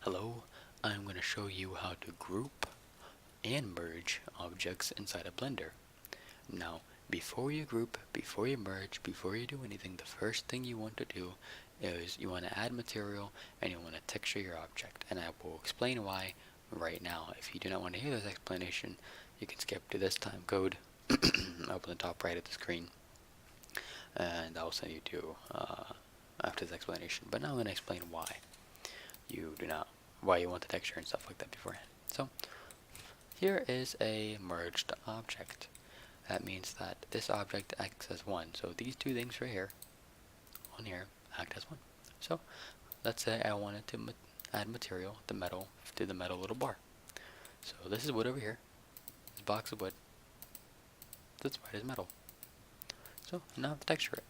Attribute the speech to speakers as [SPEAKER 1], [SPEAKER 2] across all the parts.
[SPEAKER 1] Hello, I'm going to show you how to group and merge objects inside a Blender. Now, before you group, before you merge, before you do anything, the first thing you want to do is you want to add material and you want to texture your object. And I will explain why right now. If you do not want to hear this explanation, you can skip to this time code, open the top right of the screen, and I'll send you to after this explanation. But now I'm going to explain why you want the texture and stuff like that beforehand. So here is a merged object. That means that this object acts as one. So these two things right here, on here, act as one. So let's say I wanted to add material, the metal, to the metal little bar. So this is wood over here. This box of wood. That's white as metal. So now I have to texture it.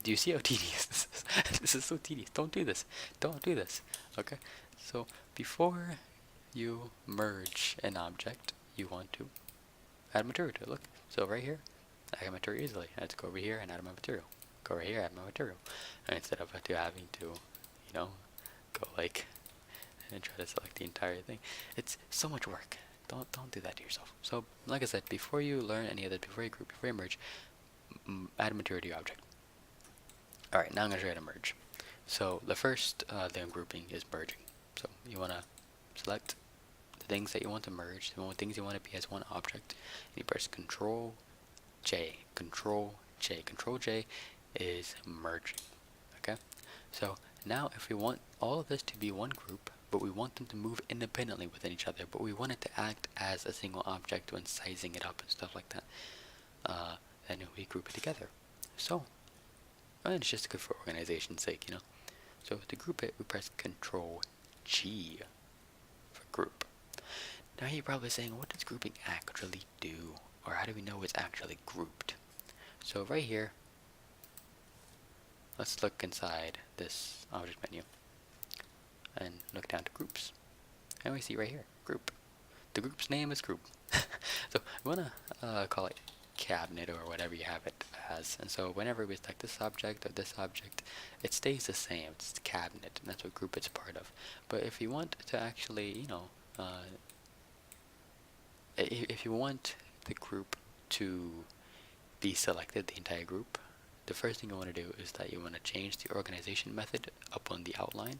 [SPEAKER 1] Do you see how tedious this is? This is so tedious. Don't do this. Don't do this. Okay? So before you merge an object, you want to add material to it. Look. So right here, I add material easily. I just go over here and add my material. Go over here, add my material. And instead of having to, go like and try to select the entire thing, it's so much work. Don't do that to yourself. So like I said, before you learn any of this, before you group, before you merge, add material to your object. Alright, now I'm going to show you how to merge. So the first thing I'm grouping is merging. So you want to select the things that you want to merge, the things you want to be as one object, and you press Control J. Control J. Control J is merging. Okay? So now if we want all of this to be one group, but we want them to move independently within each other, but we want it to act as a single object when sizing it up and stuff like that, then we group it together. So and it's just good for organization's sake, So to group it, we press Control G for group. Now you're probably saying, what does grouping actually do? Or how do we know it's actually grouped? So right here, let's look inside this object menu and look down to groups. And we see right here, group. The group's name is group. So we want to call it cabinet or whatever you have it as, and so whenever we select this object or this object, it stays the same. It's the cabinet, and that's what group it's part of. But if you want to actually, if you want the group to be selected, the entire group, the first thing you want to do is that you want to change the organization method up on the outline.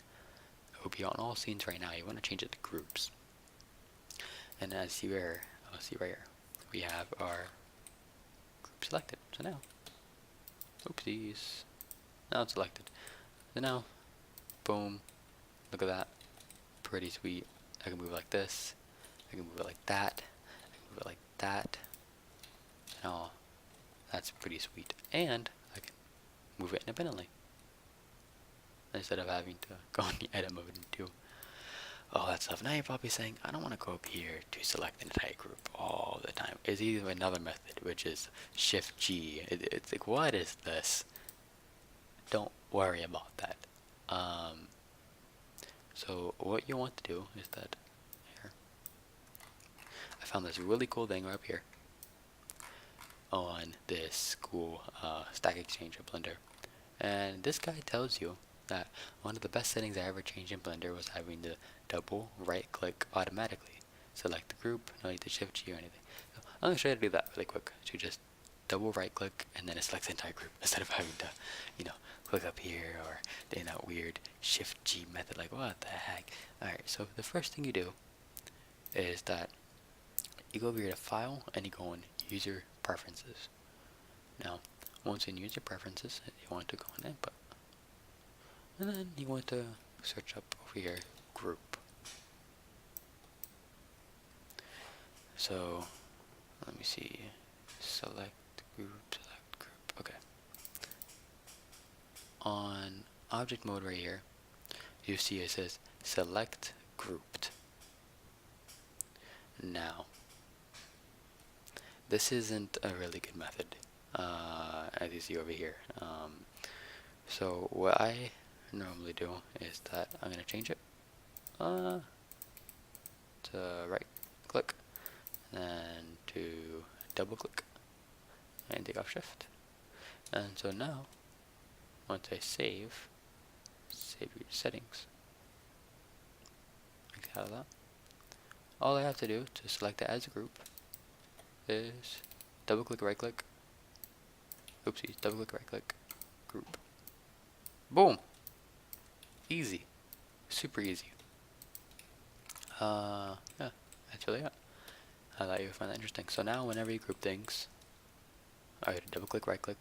[SPEAKER 1] It will be on all scenes right now. You want to change it to groups, and as you see right here, we have our selected. So now, oopsies, now it's selected. So now, boom, look at that, pretty sweet. I can move it like this, I can move it like that, I can move it like that, and all. That's pretty sweet. And I can move it independently, instead of having to go in the edit mode and do all that stuff. Now you're probably saying, I don't want to go up here to select an entire group all the time. It's either another method, which is Shift G. It's like, what is this? Don't worry about that. So what you want to do is that here, I found this really cool thing right up here on this cool Stack Exchange of Blender, and this guy tells you that one of the best settings I ever changed in Blender was having the double right click automatically select the group. No need to Shift G or anything. So I'm going to show you how to do that really quick. So just double right click and then it selects the entire group instead of having to, click up here or doing that weird Shift G method, like what the heck. Alright, so the first thing you do is that you go over here to File and you go in User Preferences. Now, once in User Preferences, you want to go in Input. And then you want to search up over here, group. So, let me see, select group, okay. On object mode right here, you see it says select grouped. Now, this isn't a really good method, as you see over here. So what I normally do is that I'm going to change it to right click and double click and take off shift. And so now, once I save your settings, like that. All I have to do to select it as a group is double click, right click, oopsies, double click, right click, group. Boom! Easy. Super easy. Yeah, that's really it. I thought you would find that interesting. So now whenever you group things, I double click, right click,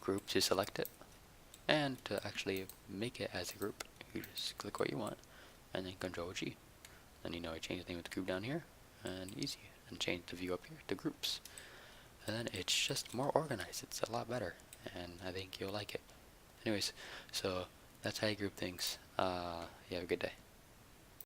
[SPEAKER 1] group to select it. And to actually make it as a group, you just click what you want and then Control G. Then you know I change the name of the group down here, and easy. And change the view up here to groups. And then it's just more organized. It's a lot better, and I think you'll like it. Anyways, so that's how you group things. You have a good day.